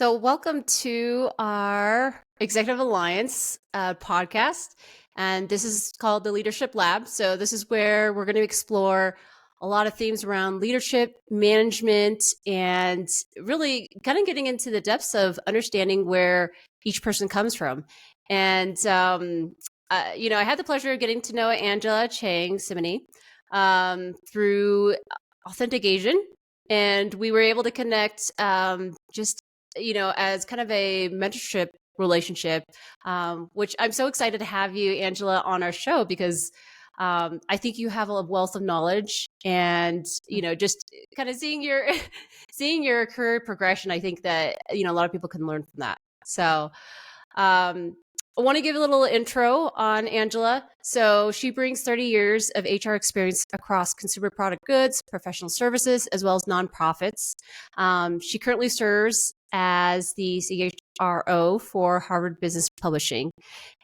So, welcome to our Executive Alliance podcast. And this is called the Leadership Lab. So, this is where we're going to explore a lot of themes around leadership, management, and really kind of getting into the depths of understanding where each person comes from. And, I had the pleasure of getting to know Angela Cheng Cimini through Authentic Asian. And we were able to connect just as kind of a mentorship relationship, which I'm so excited to have you, Angela, on our show because I think you have a wealth of knowledge, and just kind of seeing your seeing your career progression. I think that a lot of people can learn from that. So. I want to give a little intro on Angela. So she brings 30 years of HR experience across consumer product goods, professional services, as well as nonprofits. She currently serves as the CHRO for Harvard Business Publishing,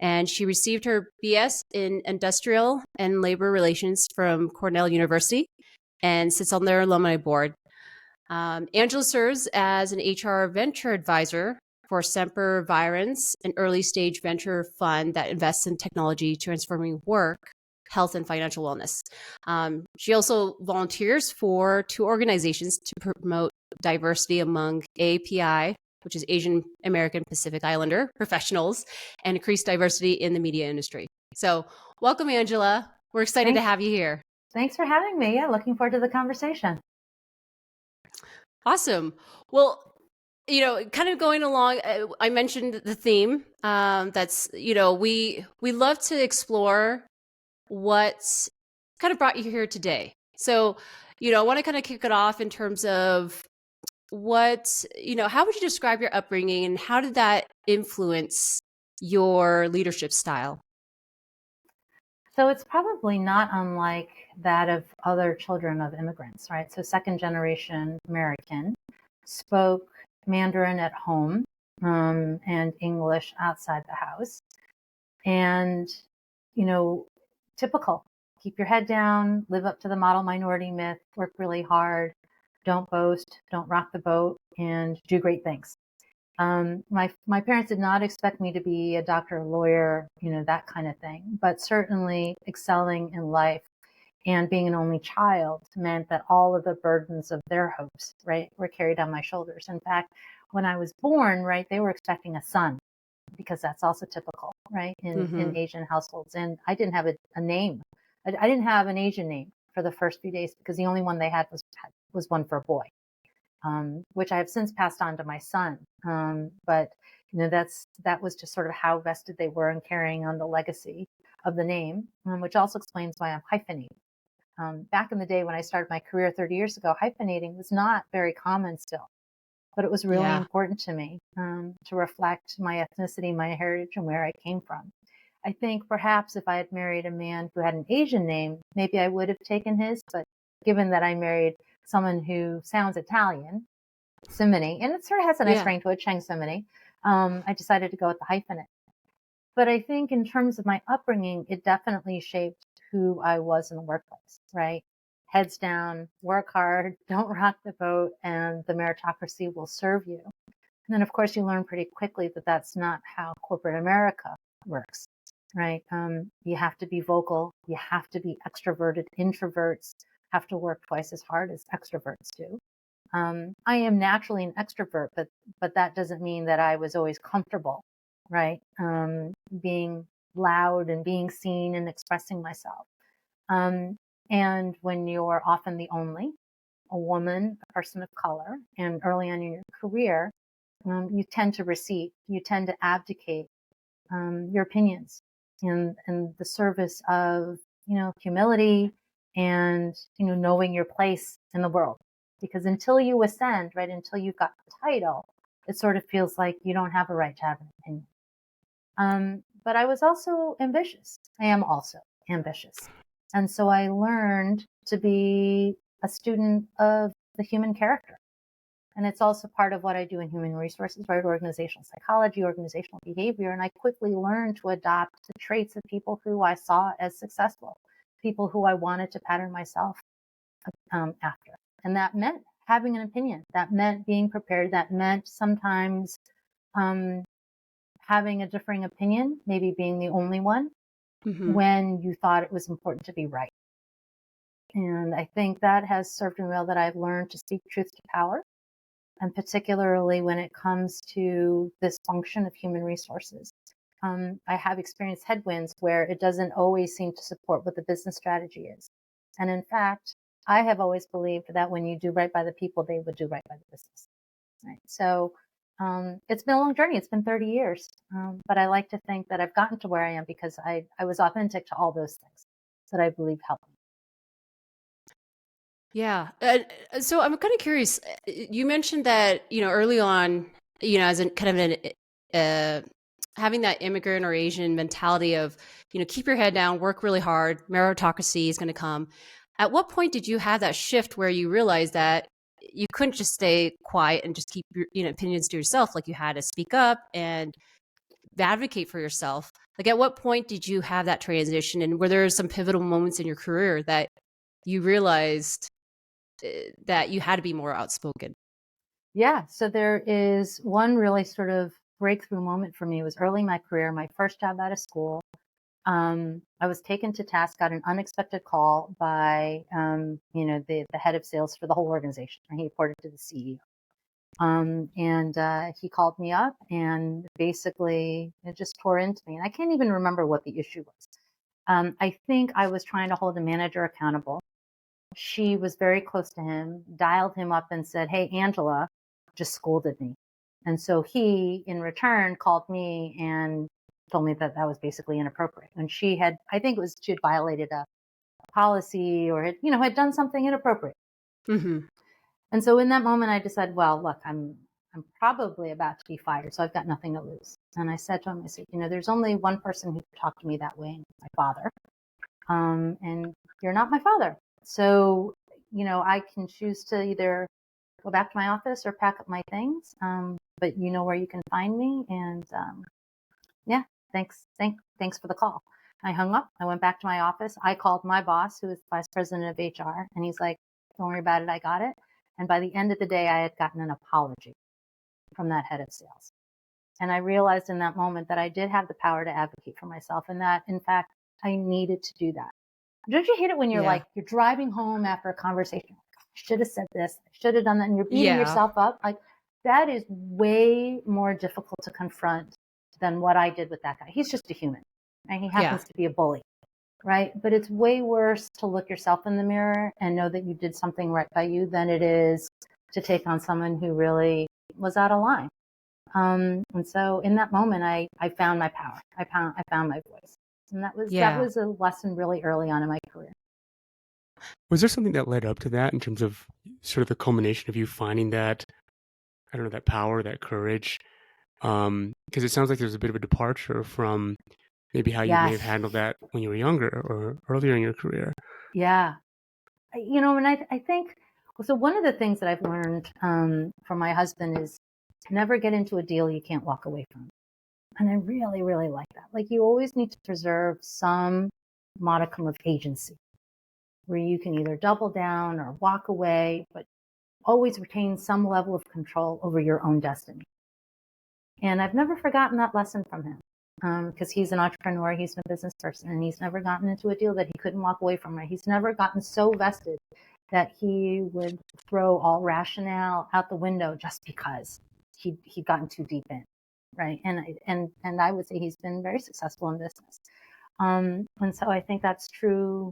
and she received her BS in Industrial and Labor Relations from Cornell University and sits on their Alumni Board. Angela serves as an HR venture advisor for SemperVirens, an early stage venture fund that invests in technology transforming work, health, and financial wellness. She also volunteers for two organizations to promote diversity among AAPI, which is Asian American Pacific Islander professionals, and increase diversity in the media industry. So, welcome, Angela. We're excited to have you here. Thanks for having me. Yeah, looking forward to the conversation. Awesome. Well, kind of going along, I mentioned the theme. That's we love to explore what kind of brought you here today. So, I want to kind of kick it off in terms of what how would you describe your upbringing, and how did that influence your leadership style? So it's probably not unlike that of other children of immigrants, right? So second generation American, spoke Mandarin at home and English outside the house. And, typical. Keep your head down, live up to the model minority myth, work really hard, don't boast, don't rock the boat, and do great things. My parents did not expect me to be a doctor, a lawyer, that kind of thing, but certainly excelling in life and being an only child meant that all of the burdens of their hopes, right, were carried on my shoulders. In fact, when I was born, right, they were expecting a son, because that's also typical, right, in Asian households. And I didn't have a name. I didn't have an Asian name for the first few days because the only one they had was one for a boy. Which I have since passed on to my son. But that was just sort of how vested they were in carrying on the legacy of the name, which also explains why I'm hyphenating. Back in the day when I started my career 30 years ago, hyphenating was not very common still, but it was really important to me to reflect my ethnicity, my heritage, and where I came from. I think perhaps if I had married a man who had an Asian name, maybe I would have taken his, but given that I married someone who sounds Italian, Cimini, and it sort of has a nice ring to it, Cheng Cimini, I decided to go with the hyphenate. But I think in terms of my upbringing, it definitely shaped who I was in the workplace, right? Heads down, work hard, don't rock the boat, and the meritocracy will serve you. And then, of course, you learn pretty quickly that that's not how corporate America works, right? You have to be vocal. You have to be extroverted. Introverts have to work twice as hard as extroverts do. I am naturally an extrovert, but that doesn't mean that I was always comfortable, right? Being loud and being seen and expressing myself. And when you're often the only, a woman, a person of color, and early on in your career, you tend to recede. You tend to abdicate your opinions in the service of, humility and, knowing your place in the world. Because until you ascend, right, until you've got the title, it sort of feels like you don't have a right to have an opinion. But I was also ambitious. I am also ambitious. And so I learned to be a student of the human character. And it's also part of what I do in human resources, right? Organizational psychology, organizational behavior. And I quickly learned to adopt the traits of people who I saw as successful, people who I wanted to pattern myself after. And that meant having an opinion. That meant being prepared. That meant sometimes having a differing opinion, maybe being the only one when you thought it was important to be right. And I think that has served me well, that I've learned to speak truth to power, and particularly when it comes to this function of human resources. I have experienced headwinds where it doesn't always seem to support what the business strategy is. And in fact, I have always believed that when you do right by the people, they would do right by the business. Right. So it's been a long journey. It's been 30 years. But I like to think that I've gotten to where I am because I was authentic to all those things that I believe helped me. Yeah. So I'm kind of curious. You mentioned that, early on, as a kind of having that immigrant or Asian mentality of, keep your head down, work really hard, meritocracy is going to come. At what point did you have that shift where you realized that you couldn't just stay quiet and just keep your, opinions to yourself? Like, you had to speak up and advocate for yourself. Like, at what point did you have that transition? And were there some pivotal moments in your career that you realized that you had to be more outspoken? Yeah. So there is one really sort of breakthrough moment for me. It was early in my career, my first job out of school. I was taken to task, got an unexpected call by, the head of sales for the whole organization. He reported to the CEO. And he called me up and basically it just tore into me. And I can't even remember what the issue was. I think I was trying to hold a manager accountable. She was very close to him, dialed him up and said, "Hey, Angela just scolded me." And so he, in return, called me and told me that that was basically inappropriate. And she had, I think it was, she had violated a policy or had done something inappropriate. Mm-hmm. And so in that moment, I decided, well, look, I'm probably about to be fired, so I've got nothing to lose. And I said to him, I said, there's only one person who talked to me that way, my father. And you're not my father. So, I can choose to either go back to my office or pack up my things. But you know where you can find me. And yeah, thanks for the call. I hung up. I went back to my office. I called my boss, who was vice president of HR, and he's like, "Don't worry about it. I got it." And by the end of the day, I had gotten an apology from that head of sales. And I realized in that moment that I did have the power to advocate for myself, and that, in fact, I needed to do that. Don't you hate it when you're Yeah. you're driving home after a conversation? I should have said this. I should have done that. And you're beating Yeah. yourself up. Like, that is way more difficult to confront than what I did with that guy. He's just a human, right? He happens to be a bully, right? But it's way worse to look yourself in the mirror and know that you did something right by you than it is to take on someone who really was out of line. And so in that moment, I found my power. I found my voice. And that was a lesson really early on in my career. Was there something that led up to that in terms of sort of the culmination of you finding that, I don't know, that power, that courage? Because it sounds like there's a bit of a departure from maybe how you may have handled that when you were younger or earlier in your career. Yeah. And I think, so one of the things that I've learned from my husband is never get into a deal you can't walk away from. And I really, really like that. Like, you always need to preserve some modicum of agency where you can either double down or walk away, but always retain some level of control over your own destiny. And I've never forgotten that lesson from him because he's an entrepreneur, he's a business person, and he's never gotten into a deal that he couldn't walk away from. Right? He's never gotten so vested that he would throw all rationale out the window just because he'd gotten too deep in. Right. And I would say he's been very successful in business. And so I think that's true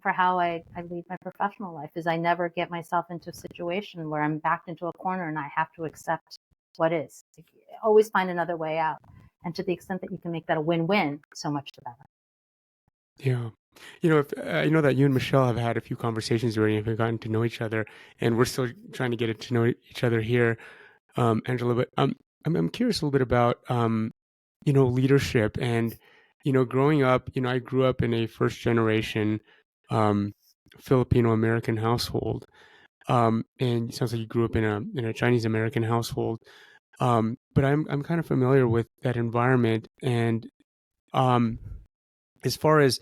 for how I lead my professional life, is I never get myself into a situation where I'm backed into a corner and I have to accept what is. Always find another way out. And to the extent that you can make that a win-win, so much the better. Yeah. If I know that you and Michelle have had a few conversations already and have gotten to know each other, and we're still trying to get to know each other here, Angela, but I'm curious a little bit about, leadership and, growing up, I grew up in a first generation Filipino American household. And it sounds like you grew up in a Chinese American household. But I'm kind of familiar with that environment. And as far as,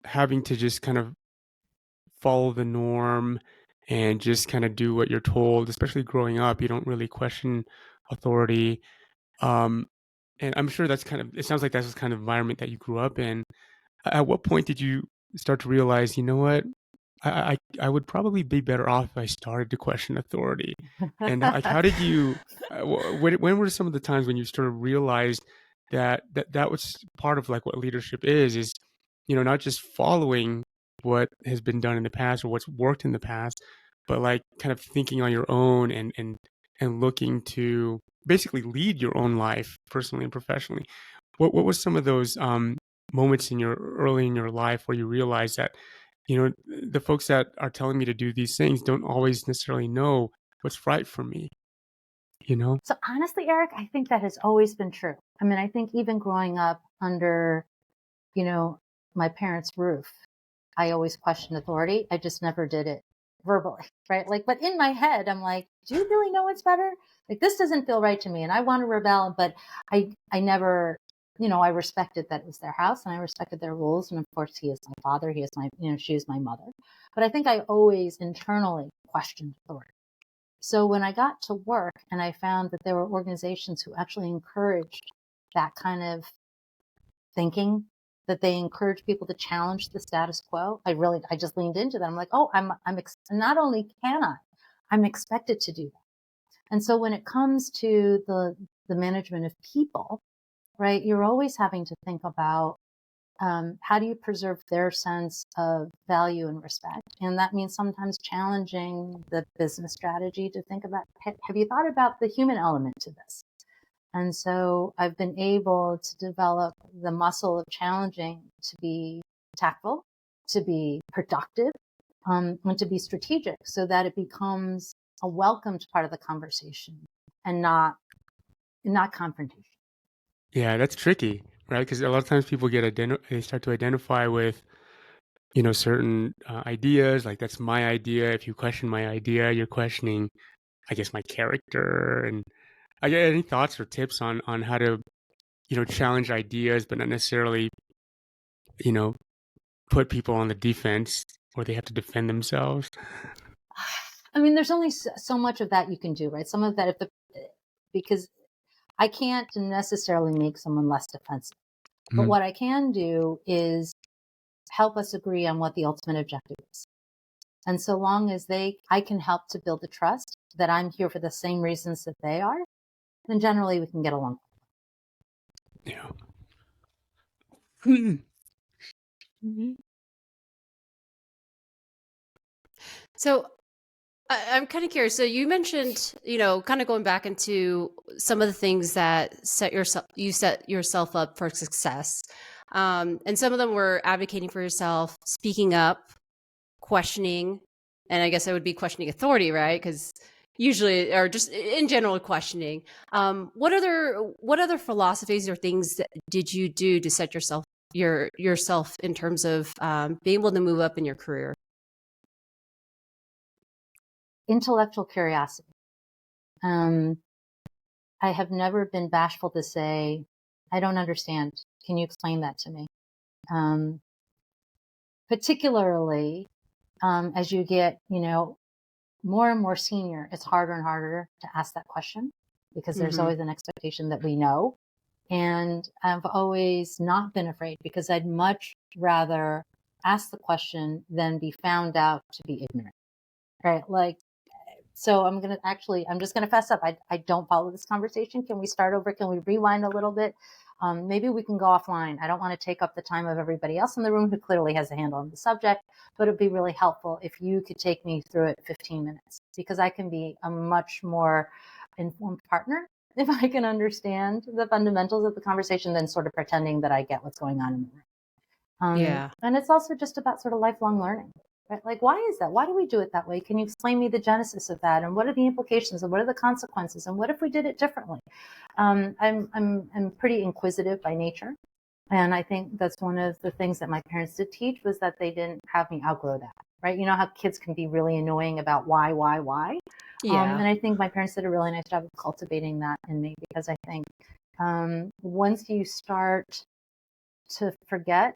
having to just kind of follow the norm and just kind of do what you're told. Especially growing up, you don't really question authority. Um, and I'm sure it sounds like that's the kind of environment that you grew up in. At what point did you start to realize, you know what, I would probably be better off if I started to question authority? And like, how did you, when were some of the times when you sort of realized that was part of like what leadership is, not just following what has been done in the past or what's worked in the past, but like kind of thinking on your own and looking to basically lead your own life personally and professionally. What was some of those moments early in your life where you realized that, the folks that are telling me to do these things don't always necessarily know what's right for me, you know? So honestly, Eric, I think that has always been true. I mean, I think even growing up under, my parents' roof, I always questioned authority. I just never did it verbally, right? Like, but in my head, I'm like, do you really know what's better? Like, this doesn't feel right to me. And I want to rebel, but I never, I respected that it was their house and I respected their rules. And of course, he is my father. He is my, she is my mother. But I think I always internally questioned authority. So when I got to work and I found that there were organizations who actually encouraged that kind of thinking, that they encourage people to challenge the status quo, I just leaned into that. I'm like, oh, not only can I'm expected to do that. And so when it comes to the management of people, right, you're always having to think about how do you preserve their sense of value and respect? And that means sometimes challenging the business strategy to think about, have you thought about the human element to this? And so I've been able to develop the muscle of challenging to be tactful, to be productive, and to be strategic so that it becomes a welcomed part of the conversation and not confrontation. Yeah, that's tricky, right? Because a lot of times people they start to identify with, certain ideas, like that's my idea. If you question my idea, you're questioning, I guess, my character. And I get any thoughts or tips on how to, challenge ideas, but not necessarily, you know, put people on the defense or they have to defend themselves? I mean, there's only so much of that you can do, right? Some of that, because I can't necessarily make someone less defensive. But what I can do is help us agree on what the ultimate objective is. And so long as I can help to build the trust that I'm here for the same reasons that they are, then generally we can get along. Yeah. So I'm kind of curious. So you mentioned, kind of going back into some of the things that set yourself up for success. And some of them were advocating for yourself, speaking up, questioning, and I guess I would be questioning authority, right? Because usually, or just in general, questioning. What other philosophies or things did you do to set yourself in terms of being able to move up in your career? Intellectual curiosity. I have never been bashful to say, I don't understand. Can you explain that to me? Particularly as you get, more and more senior, it's harder and harder to ask that question because there's always an expectation that we know. And I've always not been afraid because I'd much rather ask the question than be found out to be ignorant. Right? Like, so I'm just going to fess up. I don't follow this conversation. Can we start over? Can we rewind a little bit? Maybe we can go offline. I don't want to take up the time of everybody else in the room who clearly has a handle on the subject, but it'd be really helpful if you could take me through it 15 minutes because I can be a much more informed partner if I can understand the fundamentals of the conversation than sort of pretending that I get what's going on in the room. Yeah. And it's also just about sort of lifelong learning. Right? Like, why is that? Why do we do it that way? Can you explain me the genesis of that? And what are the implications? And what are the consequences? And what if we did it differently? I'm pretty inquisitive by nature. And I think that's one of the things that my parents did teach was that they didn't have me outgrow that. Right? You know how kids can be really annoying about why? Yeah. And I think my parents did a really nice job of cultivating that in me because I think once you start to forget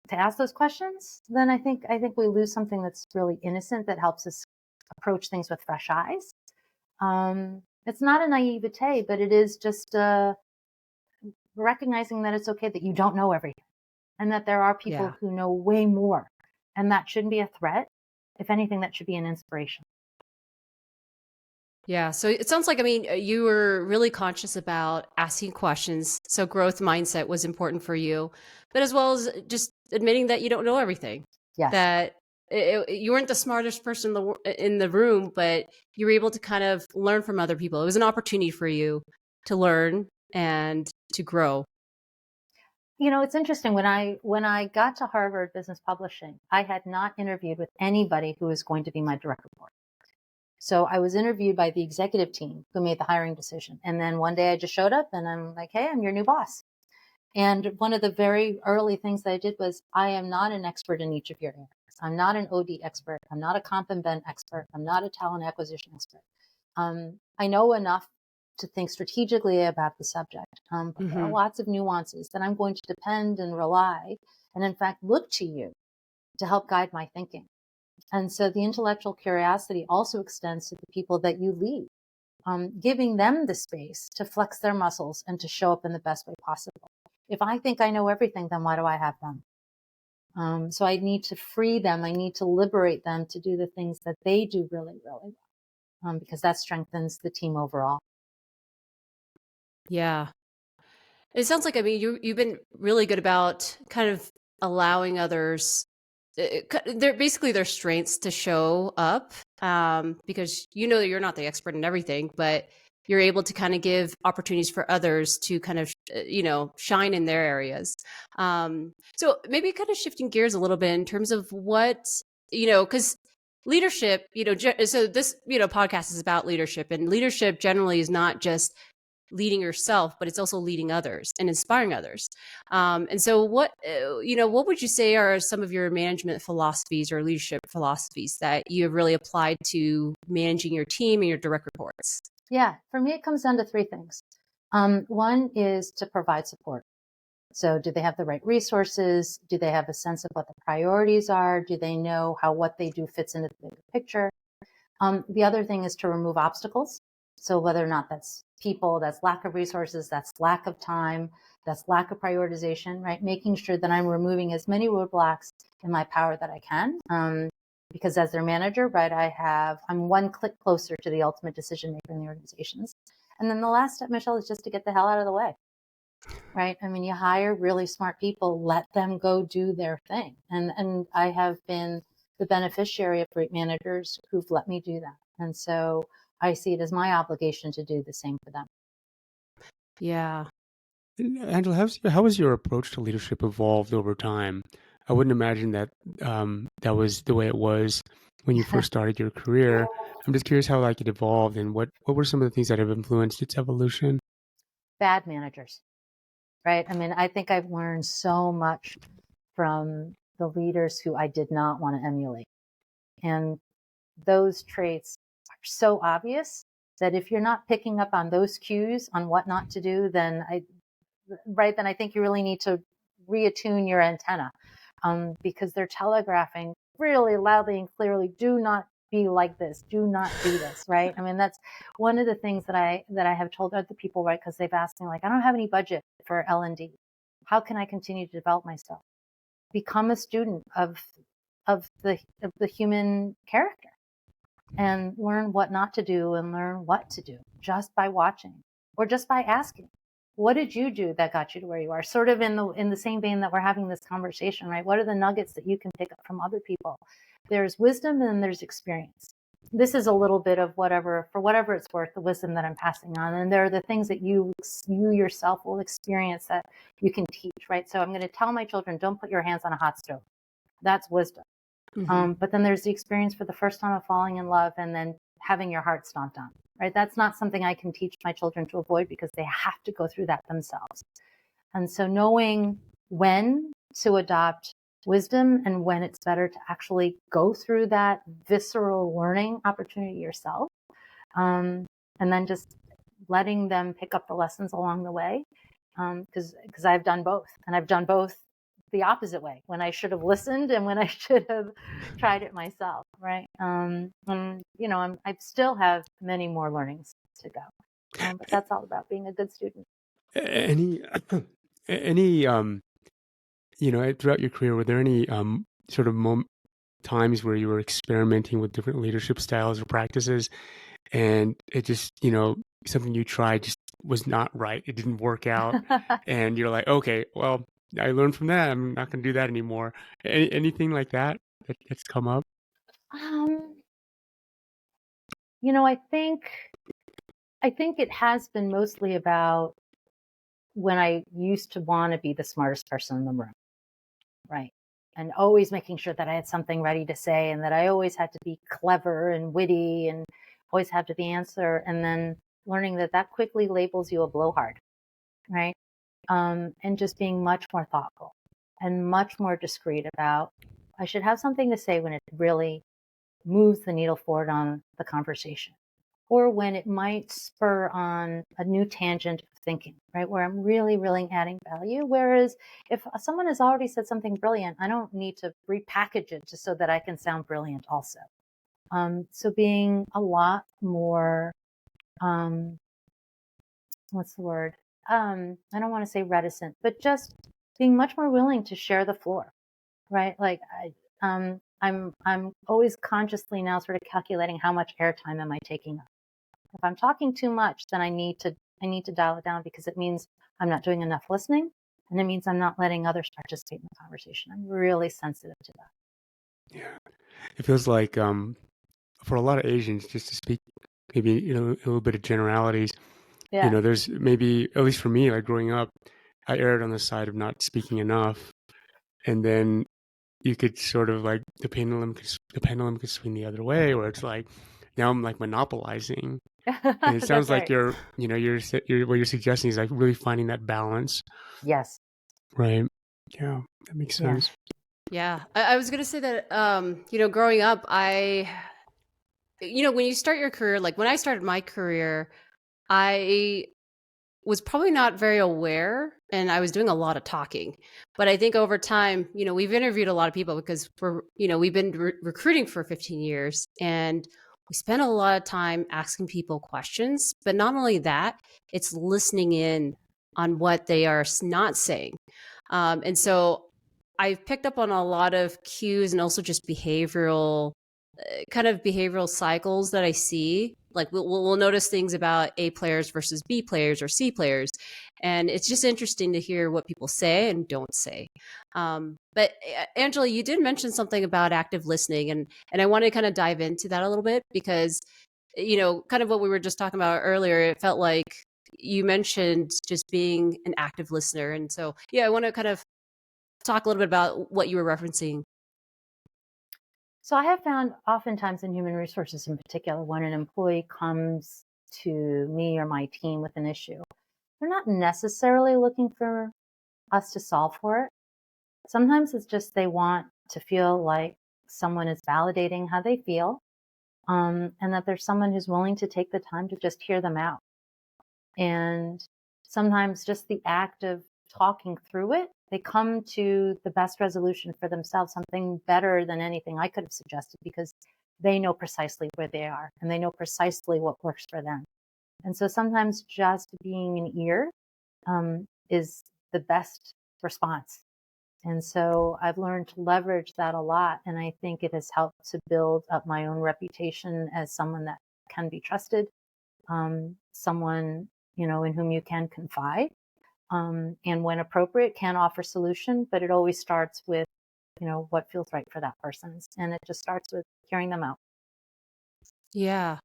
to ask those questions, then I think we lose something that's really innocent that helps us approach things with fresh eyes. It's not a naivete, but it is just recognizing that it's okay that you don't know everything and that there are people who know way more. And that shouldn't be a threat. If anything, that should be an inspiration. Yeah. So it sounds like, I mean, you were really conscious about asking questions. So growth mindset was important for you, but as well as just admitting that you don't know everything. Yes. That you weren't the smartest person in the room, but you were able to kind of learn from other people. It was an opportunity for you to learn and to grow. You know, it's interesting. When I got to Harvard Business Publishing, I had not interviewed with anybody who was going to be my direct report. So I was interviewed by the executive team who made the hiring decision. And then one day I just showed up and I'm like, hey, I'm your new boss. And one of the very early things that I did was, I am not an expert in each of your areas. I'm not an OD expert. I'm not a comp and ben expert. I'm not a talent acquisition expert. I know enough to think strategically about the subject. But there are lots of nuances that I'm going to depend and rely, and in fact, look to you to help guide my thinking. And so the intellectual curiosity also extends to the people that you lead, giving them the space to flex their muscles and to show up in the best way possible. If I think I know everything, then why do I have them? So I need to free them. I need to liberate them to do the things that they do really, really well, because that strengthens the team overall. Yeah. It sounds like, I mean, you've been really good about kind of allowing others, they're basically their strengths to show up, because you know that you're not the expert in everything, but you're able to kind of give opportunities for others to kind of, shine in their areas. So maybe kind of shifting gears a little bit in terms of what, because leadership, so this, podcast is about leadership, and leadership generally is not just leading yourself, but it's also leading others and inspiring others. And so what would you say are some of your management philosophies or leadership philosophies that you have really applied to managing your team and your direct reports? Yeah, for me, it comes down to three things. One is to provide support. So do they have the right resources? Do they have a sense of what the priorities are? Do they know how what they do fits into the bigger picture? The other thing is to remove obstacles. So whether or not that's people, that's lack of resources, that's lack of time, that's lack of prioritization, right? Making sure that I'm removing as many roadblocks in my power that I can. Because as their manager, right, I'm one click closer to the ultimate decision maker in the organizations. And then the last step, Michelle, is just to get the hell out of the way, right? I mean, you hire really smart people, let them go do their thing. And I have been the beneficiary of great managers who've let me do that. And so I see it as my obligation to do the same for them. Yeah. Angela, how has your approach to leadership evolved over time? I wouldn't imagine that that was the way it was when you first started your career. I'm just curious how it evolved, and what were some of the things that have influenced its evolution? Bad managers, right? I mean, I think I've learned so much from the leaders who I did not want to emulate. And those traits are so obvious that if you're not picking up on those cues on what not to do, then I think you really need to reattune your antenna, because they're telegraphing really loudly and clearly, do not be like this, do not do this, right? I mean, that's one of the things that I have told other people, right? Because they've asked me, like, I don't have any budget for L&D. How can I continue to develop myself? Become a student of the human character and learn what not to do and learn what to do just by watching or just by asking. What did you do that got you to where you are? Sort of in the same vein that we're having this conversation, right? What are the nuggets that you can pick up from other people? There's wisdom and there's experience. This is a little bit of whatever it's worth, the wisdom that I'm passing on. And there are the things that you yourself will experience that you can teach, right? So I'm going to tell my children, don't put your hands on a hot stove. That's wisdom. But then there's the experience for the first time of falling in love and then having your heart stomped on, right? That's not something I can teach my children to avoid because they have to go through that themselves. And so knowing when to adopt wisdom and when it's better to actually go through that visceral learning opportunity yourself, and then just letting them pick up the lessons along the way, because I've done both, and I've done both the opposite way, when I should have listened and when I should have tried it myself, right? And I still have many more learnings to go, but that's all about being a good student. Any, throughout your career, were there any sort of times where you were experimenting with different leadership styles or practices, and it just, something you tried just was not right. It didn't work out. And you're like, okay, well, I learned from that. I'm not going to do that anymore. Anything like that's come up? I think it has been mostly about when I used to want to be the smartest person in the room, right? And always making sure that I had something ready to say and that I always had to be clever and witty and always have the answer. And then learning that quickly labels you a blowhard, right? And just being much more thoughtful and much more discreet about, I should have something to say when it really moves the needle forward on the conversation, or when it might spur on a new tangent of thinking, right? Where I'm really, really adding value. Whereas if someone has already said something brilliant, I don't need to repackage it just so that I can sound brilliant also. So being a lot more, what's the word? I don't want to say reticent, but just being much more willing to share the floor, right? Like I'm always consciously now sort of calculating how much airtime am I taking up. If I'm talking too much, then I need to dial it down, because it means I'm not doing enough listening, and it means I'm not letting others participate in the conversation. I'm really sensitive to that. Yeah, it feels like for a lot of Asians, just to speak maybe a little bit of generalities. Yeah. There's maybe, at least for me, like growing up, I erred on the side of not speaking enough, and then you could sort of like the pendulum could swing the other way, where it's like now I'm like monopolizing, and it sounds like right. what you're suggesting is like really finding that balance. Yes. Right. Yeah, that makes sense. Yeah. I was going to say that, growing up, when you start your career, like when I started my career, I was probably not very aware, and I was doing a lot of talking. But I think over time, we've interviewed a lot of people because we've been recruiting for 15 years, and we spend a lot of time asking people questions. But not only that, it's listening in on what they are not saying. And so I've picked up on a lot of cues and also just behavioral cycles that I see. Like we'll notice things about A players versus B players or C players, and it's just interesting to hear what people say and don't say. But Angela, you did mention something about active listening, and I want to kind of dive into that a little bit, because kind of what we were just talking about earlier. It felt like you mentioned just being an active listener, and so I want to kind of talk a little bit about what you were referencing. So I have found oftentimes in human resources in particular, when an employee comes to me or my team with an issue, they're not necessarily looking for us to solve for it. Sometimes it's just they want to feel like someone is validating how they feel, and that there's someone who's willing to take the time to just hear them out. And sometimes just the act of talking through it, they come to the best resolution for themselves, something better than anything I could have suggested, because they know precisely where they are and they know precisely what works for them. And so sometimes just being an ear is the best response. And so I've learned to leverage that a lot. And I think it has helped to build up my own reputation as someone that can be trusted, someone, in whom you can confide, and when appropriate can offer solution. But it always starts with, what feels right for that person. And it just starts with hearing them out. Yeah.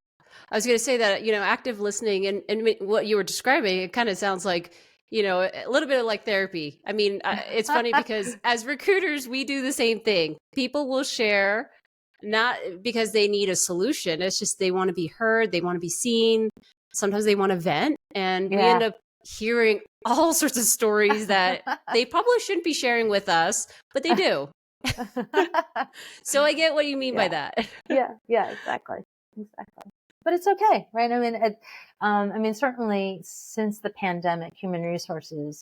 I was going to say that, active listening and what you were describing, it kind of sounds like, a little bit of like therapy. I mean, it's funny because as recruiters, we do the same thing. People will share, not because they need a solution. It's just they want to be heard. They want to be seen. Sometimes they want to vent. And we end up hearing all sorts of stories that they probably shouldn't be sharing with us, but they do. So I get what you mean by that. Yeah, exactly. But it's okay, right? I mean, certainly since the pandemic, human resources,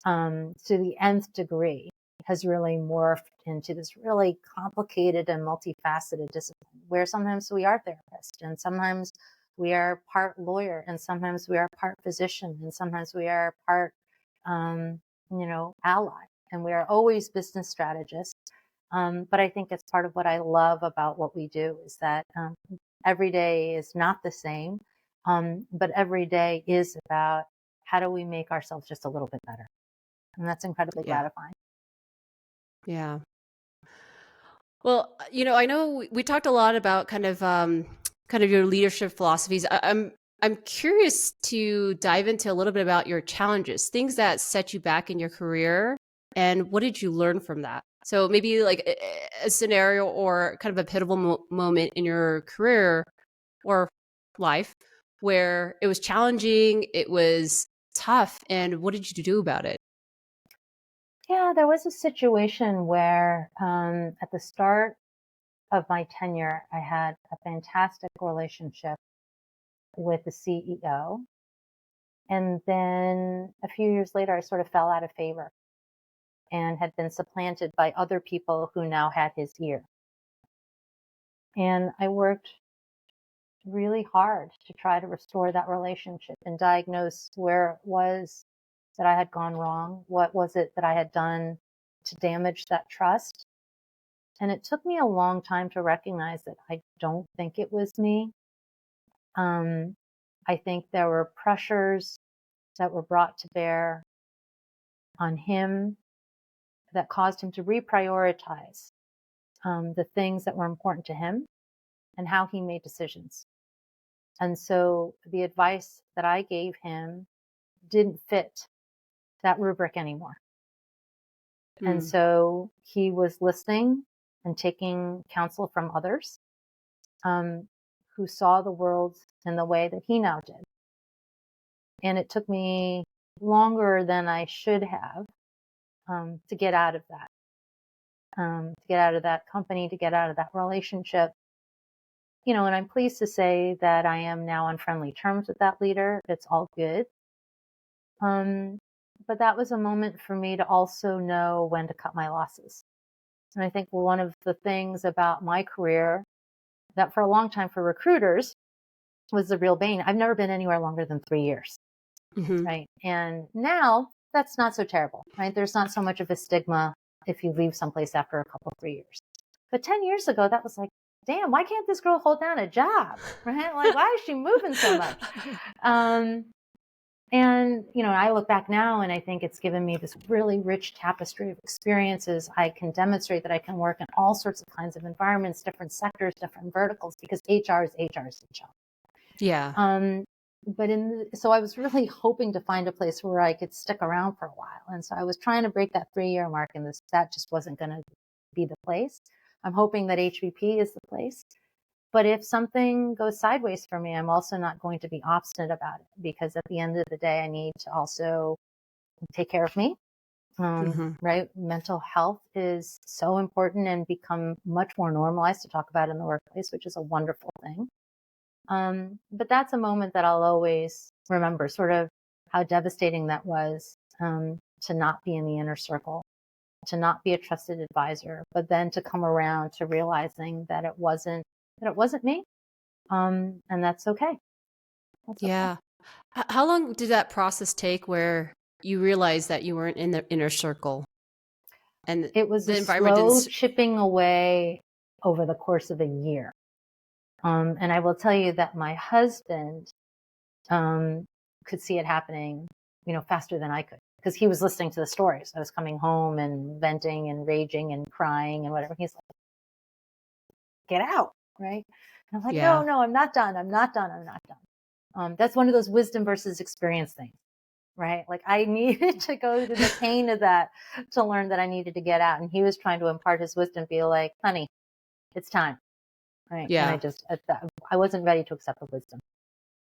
to the nth degree, has really morphed into this really complicated and multifaceted discipline where sometimes we are therapists and sometimes we are part lawyer and sometimes we are part physician and sometimes we are part, ally, and we are always business strategists. But I think it's part of what I love about what we do is that every day is not the same, but every day is about how do we make ourselves just a little bit better. And that's incredibly gratifying. Yeah. Well, I know we talked a lot about kind of your leadership philosophies. I'm curious to dive into a little bit about your challenges, things that set you back in your career, and what did you learn from that? So maybe like a scenario or kind of a pivotal moment in your career or life where it was challenging, it was tough, and what did you do about it? Yeah, there was a situation where at the start of my tenure, I had a fantastic relationship with the CEO. And then a few years later, I sort of fell out of favor and had been supplanted by other people who now had his ear. And I worked really hard to try to restore that relationship and diagnose where it was that I had gone wrong. What was it that I had done to damage that trust? And it took me a long time to recognize that I don't think it was me. I think there were pressures that were brought to bear on him that caused him to reprioritize the things that were important to him and how he made decisions. And so the advice that I gave him didn't fit that rubric anymore. And so he was listening and taking counsel from others who saw the world in the way that he now did. And it took me longer than I should have to get out of that, to get out of that company, to get out of that relationship. And I'm pleased to say that I am now on friendly terms with that leader. It's all good. But that was a moment for me to also know when to cut my losses. And I think one of the things about my career that for a long time for recruiters was the real bane. I've never been anywhere longer than 3 years. Right. And now that's not so terrible, right? There's not so much of a stigma if you leave someplace after a couple, 3 years. But 10 years ago, that was like, damn, why can't this girl hold down a job? Right? Like, why is she moving so much? And, I look back now and I think it's given me this really rich tapestry of experiences. I can demonstrate that I can work in all sorts of kinds of environments, different sectors, different verticals, because HR is HR. Yeah. So I was really hoping to find a place where I could stick around for a while. And so I was trying to break that 3-year mark, and that just wasn't going to be the place. I'm hoping that HBP is the place. But if something goes sideways for me, I'm also not going to be obstinate about it, because at the end of the day, I need to also take care of me. Right? Mental health is so important and become much more normalized to talk about in the workplace, which is a wonderful thing. But that's a moment that I'll always remember, sort of how devastating that was, to not be in the inner circle, to not be a trusted advisor, but then to come around to realizing that it wasn't me. And that's okay. Yeah. How long did that process take where you realized that you weren't in the inner circle? And it was the a environment slow chipping away over the course of a year. And I will tell you that my husband could see it happening, faster than I could, because he was listening to the stories. I was coming home and venting and raging and crying and whatever. He's like, get out, right? And I'm like, no, I'm not done. I'm not done. That's one of those wisdom versus experience things, right? Like I needed to go through the pain of that to learn that I needed to get out. And he was trying to impart his wisdom, be like, honey, it's time. Right. Yeah. And I wasn't ready to accept the wisdom.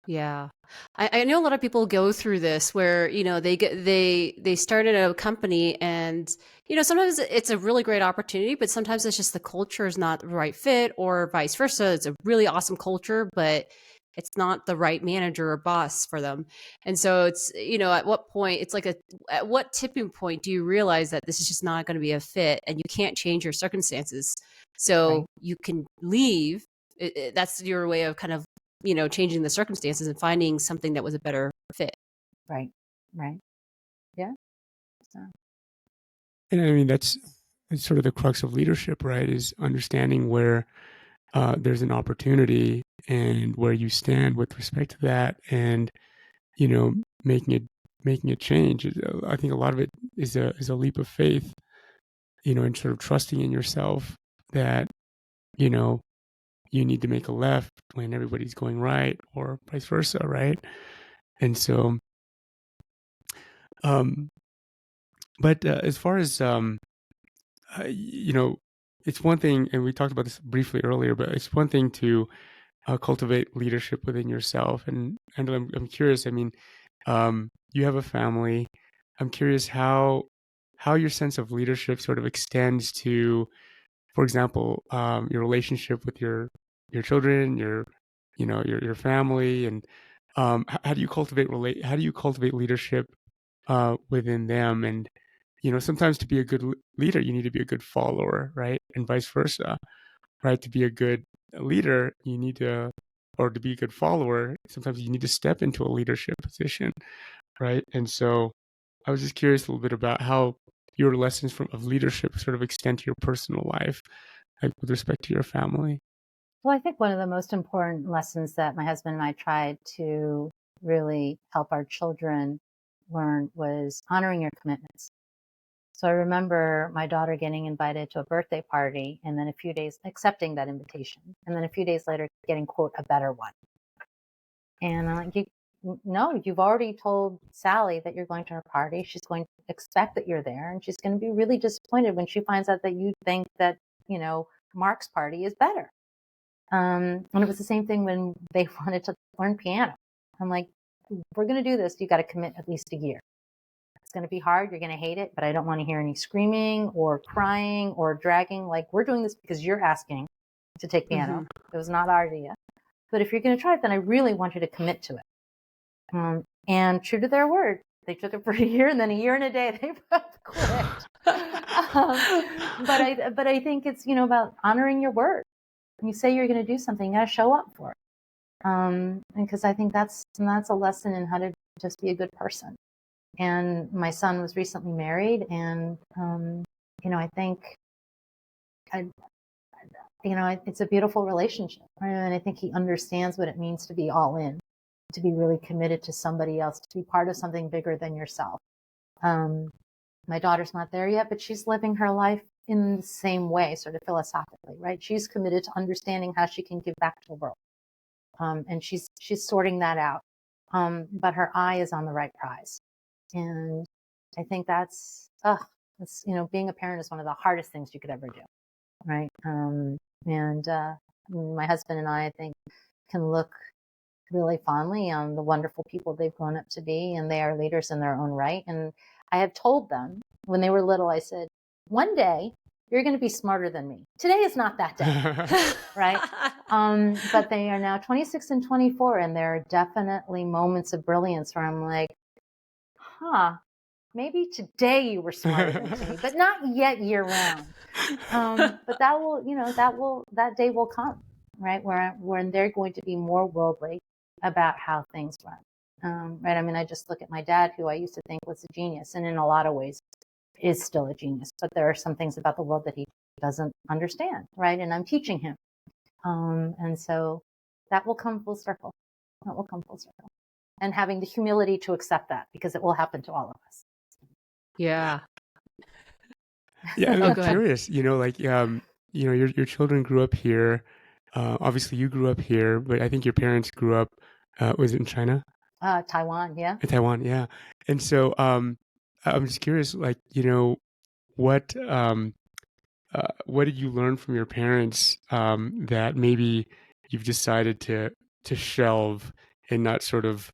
Yeah. I know a lot of people go through this where, they start at a company and, sometimes it's a really great opportunity, but sometimes it's just the culture is not the right fit, or vice versa. It's a really awesome culture, but it's not the right manager or boss for them. And so it's, at what point, it's like at what tipping point do you realize that this is just not going to be a fit and you can't change your circumstances? So you can leave. That's your way of kind of, changing the circumstances and finding something that was a better fit. Right. Yeah. So. And I mean, that's sort of the crux of leadership, right? Is understanding where there's an opportunity and where you stand with respect to that, and making a change. I think a lot of it is a leap of faith, and sort of trusting in yourself that you need to make a left when everybody's going right, or vice versa, right? And so, but as far as it's one thing, and we talked about this briefly earlier, but it's one thing to cultivate leadership within yourself. And I'm curious. I mean, you have a family. I'm curious how your sense of leadership sort of extends to, for example, your relationship with your children, your family, and how do you cultivate leadership within them? And sometimes to be a good leader, you need to be a good follower, right? And vice versa, right? To be a good leader, you need to, or to be a good follower, sometimes you need to step into a leadership position, right? And so I was just curious a little bit about how your lessons of leadership sort of extend to your personal life, like with respect to your family. Well, I think one of the most important lessons that my husband and I tried to really help our children learn was honoring your commitments. So I remember my daughter getting invited to a birthday party, and then a few days accepting that invitation, and then a few days later getting, quote, a better one. And I'm like, no, you've already told Sally that you're going to her party. She's going to expect that you're there, and she's going to be really disappointed when she finds out that you think that, Mark's party is better. And it was the same thing when they wanted to learn piano. I'm like, we're going to do this. You got to commit at least a year. It's going to be hard. You're going to hate it, but I don't want to hear any screaming or crying or dragging. Like, we're doing this because you're asking to take piano. It was not our idea. But if you're going to try it, then I really want you to commit to it. And true to their word, they took it for a year, and then a year and a day they both quit. But I think it's about honoring your word. When you say you're going to do something, you got to show up for it. And because I think that's a lesson in how to just be a good person. And my son was recently married, and I think it's a beautiful relationship, right? And I think he understands what it means to be all in, to be really committed to somebody else, to be part of something bigger than yourself. My daughter's not there yet, but she's living her life in the same way, sort of philosophically, right? She's committed to understanding how she can give back to the world. And she's sorting that out. But her eye is on the right prize. And I think that's being a parent is one of the hardest things you could ever do, right? And my husband and I think, can look really fondly on the wonderful people they've grown up to be, and they are leaders in their own right. And I have told them when they were little, I said, one day you're going to be smarter than me. Today is not that day, right? But they are now 26 and 24, and there are definitely moments of brilliance where I'm like, maybe today you were smarter than me, but not yet year round. But that day will come, right? When they're going to be more worldly about how things run, right? I mean, I just look at my dad, who I used to think was a genius, and in a lot of ways is still a genius, but there are some things about the world that he doesn't understand, right? And I'm teaching him. And so that will come full circle. And having the humility to accept that, because it will happen to all of us. Yeah. Yeah, I'm curious, your children grew up here. Obviously you grew up here, but I think your parents grew up, was it in China? Taiwan, yeah. In Taiwan, yeah. And so I'm just curious, what did you learn from your parents that maybe you've decided to shelve and not sort of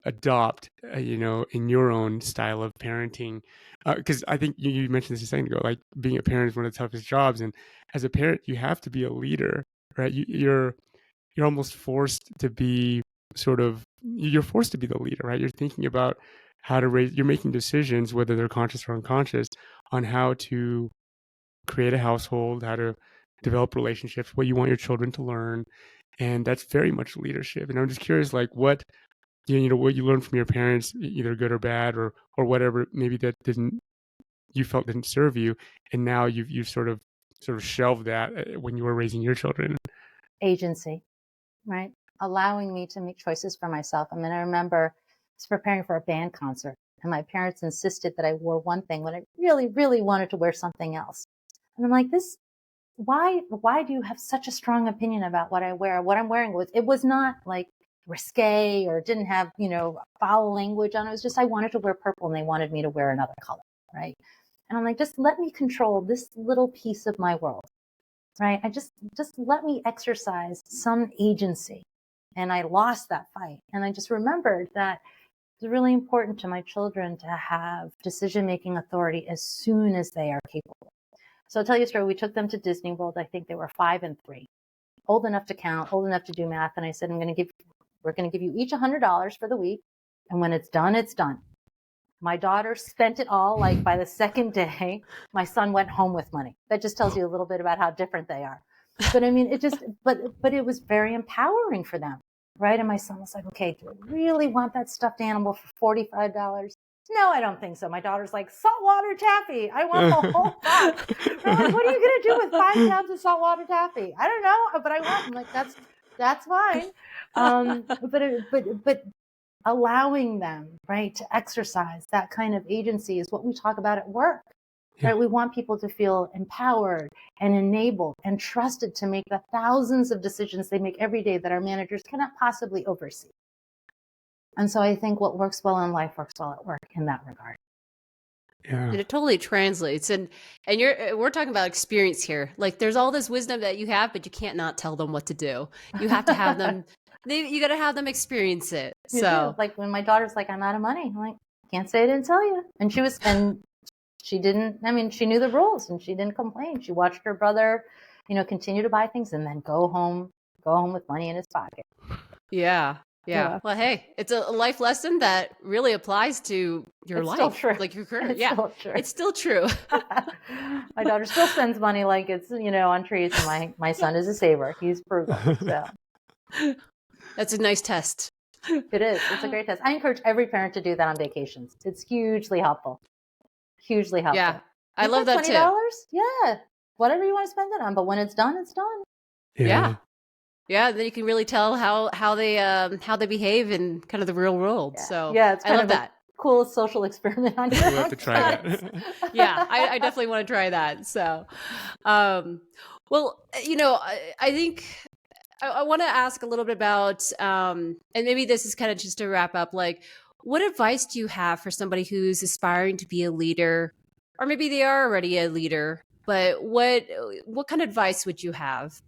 adopt, in your own style of parenting? Because I think you mentioned this a second ago, like being a parent is one of the toughest jobs, and as a parent, you have to be a leader, right? you're almost forced to be you're forced to be the leader, right? You're thinking about how to raise, you're making decisions, whether they're conscious or unconscious, on how to create a household, how to develop relationships, what you want your children to learn. And that's very much leadership. And I'm just curious, like what, what you learned from your parents, either good or bad, or whatever, maybe that you felt didn't serve you. And now you've sort of shelved that when you were raising your children. Agency, right? Allowing me to make choices for myself. I mean, I remember I was preparing for a band concert and my parents insisted that I wore one thing when I really, really wanted to wear something else. And I'm like, why do you have such a strong opinion about what I wear? What I'm wearing it was not like risque or didn't have, foul language on it. It was just, I wanted to wear purple and they wanted me to wear another color. Right. And I'm like, just let me control this little piece of my world. Right. I just let me exercise some agency. And I lost that fight. And I just remembered that it's really important to my children to have decision-making authority as soon as they are capable. So I'll tell you a story. We took them to Disney World. I think they were 5 and 3, old enough to count, old enough to do math. And I said, we're going to give you each $100 for the week. And when it's done, it's done. My daughter spent it all. Like by the second day, my son went home with money. That just tells you a little bit about how different they are. But I mean, but it was very empowering for them, right? And my son was like, okay, do I really want that stuffed animal for $45? No, I don't think so. My daughter's like, saltwater taffy. I want the whole box. I'm like, what are you going to do with 5 pounds of saltwater taffy? I don't know, but I want. I'm like, that's fine. But allowing them, right, to exercise that kind of agency is what we talk about at work. Right? We want people to feel empowered and enabled and trusted to make the thousands of decisions they make every day that our managers cannot possibly oversee. And so I think what works well in life works well at work in that regard. Yeah. And it totally translates. And we're talking about experience here. Like there's all this wisdom that you have, but you can't not tell them what to do. You have to have them, you got to have them experience it. So like when my daughter's like, I'm out of money. I'm like, can't say I didn't tell you. And she didn't, I mean, she knew the rules and she didn't complain. She watched her brother, continue to buy things and then go home with money in his pocket. Yeah. Well, hey, it's a life lesson that really applies to your life, still true. Like your career. Still true. It's still true. My daughter still spends money like it's, on trees. And my son is a saver. He's frugal. So that's a nice test. It is. It's a great test. I encourage every parent to do that on vacations. It's hugely helpful. Hugely helpful. Yeah. I love that too. $20? Yeah. Whatever you want to spend it on. But when it's done, it's done. Yeah. Yeah. Then you can really tell how they behave in kind of the real world. Yeah. So it's I love that. Cool social experiment on your We'll have to try that. Yeah. I definitely want to try that. So, well, I think I want to ask a little bit about, and maybe this is kind of just to wrap up, like, what advice do you have for somebody who's aspiring to be a leader, or maybe they are already a leader, but what kind of advice would you have?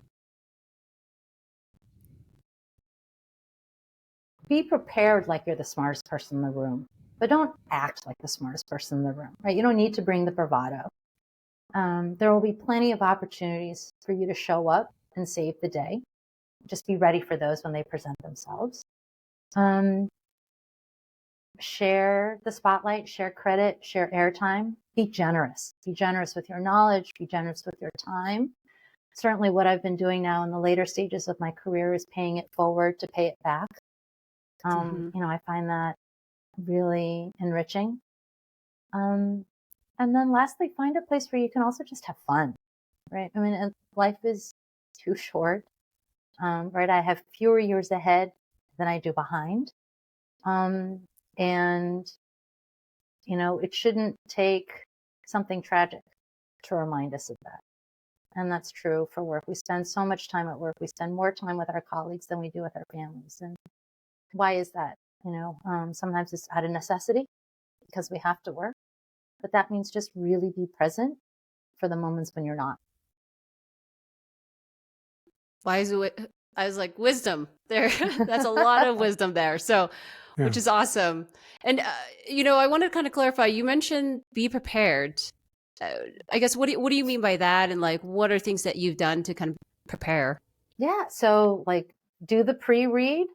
Be prepared like you're the smartest person in the room, but don't act like the smartest person in the room, right? You don't need to bring the bravado. There will be plenty of opportunities for you to show up and save the day. Just be ready for those when they present themselves. Share the spotlight, share credit, share airtime. Be generous. Be generous with your knowledge. Be generous with your time. Certainly what I've been doing now in the later stages of my career is paying it forward to pay it back. I find that really enriching. And then lastly, find a place where you can also just have fun, right? I mean, life is too short, right? I have fewer years ahead than I do behind. And, it shouldn't take something tragic to remind us of that. And that's true for work. We spend so much time at work. We spend more time with our colleagues than we do with our families. And why is that? Sometimes it's out of necessity because we have to work, but that means just really be present for the moments when you're not. Why is it? I was like, wisdom there. That's a lot of wisdom there. So, which is awesome. And, I want to kind of clarify, you mentioned be prepared. I guess, what do you mean by that? And like, what are things that you've done to kind of prepare? Yeah. So like do the pre-read,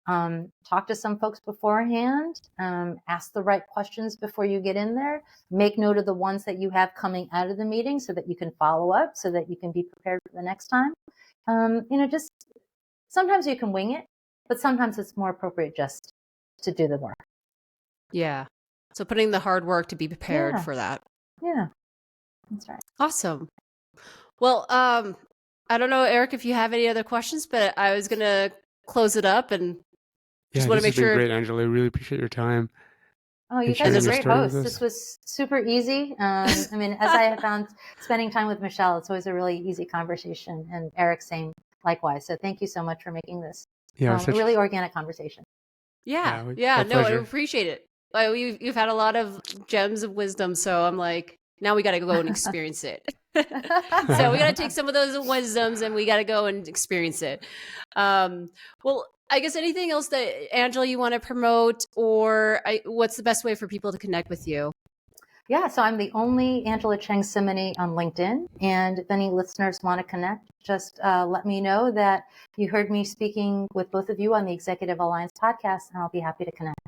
talk to some folks beforehand, ask the right questions before you get in there, make note of the ones that you have coming out of the meeting so that you can follow up, so that you can be prepared for the next time. Just sometimes you can wing it, but sometimes it's more appropriate just to do the work. Yeah. So putting the hard work to be prepared for that. Yeah, that's right. Awesome. Well, I don't know, Eric, if you have any other questions, but I was going to close it up and just want to make this has been sure. great, Angela. I really appreciate your time. Oh, you and guys sharing are your great story with hosts. us. This was super easy. As I have found spending time with Michelle, it's always a really easy conversation. And Eric, same, likewise. So thank you so much for making this a really organic conversation. Yeah. our No, I pleasure. appreciate it. You've had a lot of gems of wisdom. So I'm like, now we got to go and experience it. So we got to take some of those wisdoms and we got to go and experience it. Well, I guess anything else that, Angela, you want to promote, or what's the best way for people to connect with you? Yeah, so I'm the only Angela Cheng Cimini on LinkedIn. And if any listeners want to connect, just let me know that you heard me speaking with both of you on the Executive Alliance podcast, and I'll be happy to connect.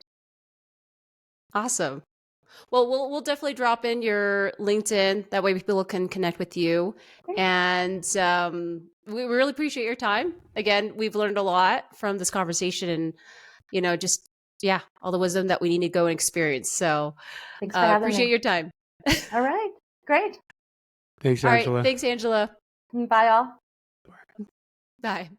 Awesome. Well, we'll definitely drop in your LinkedIn. That way people can connect with you. Great. And we really appreciate your time. Again, we've learned a lot from this conversation and, just, all the wisdom that we need to go and experience. So thanks for having appreciate me. your time. All right. Great. Thanks, All Angela. right. Thanks, Angela. Bye, all. Bye.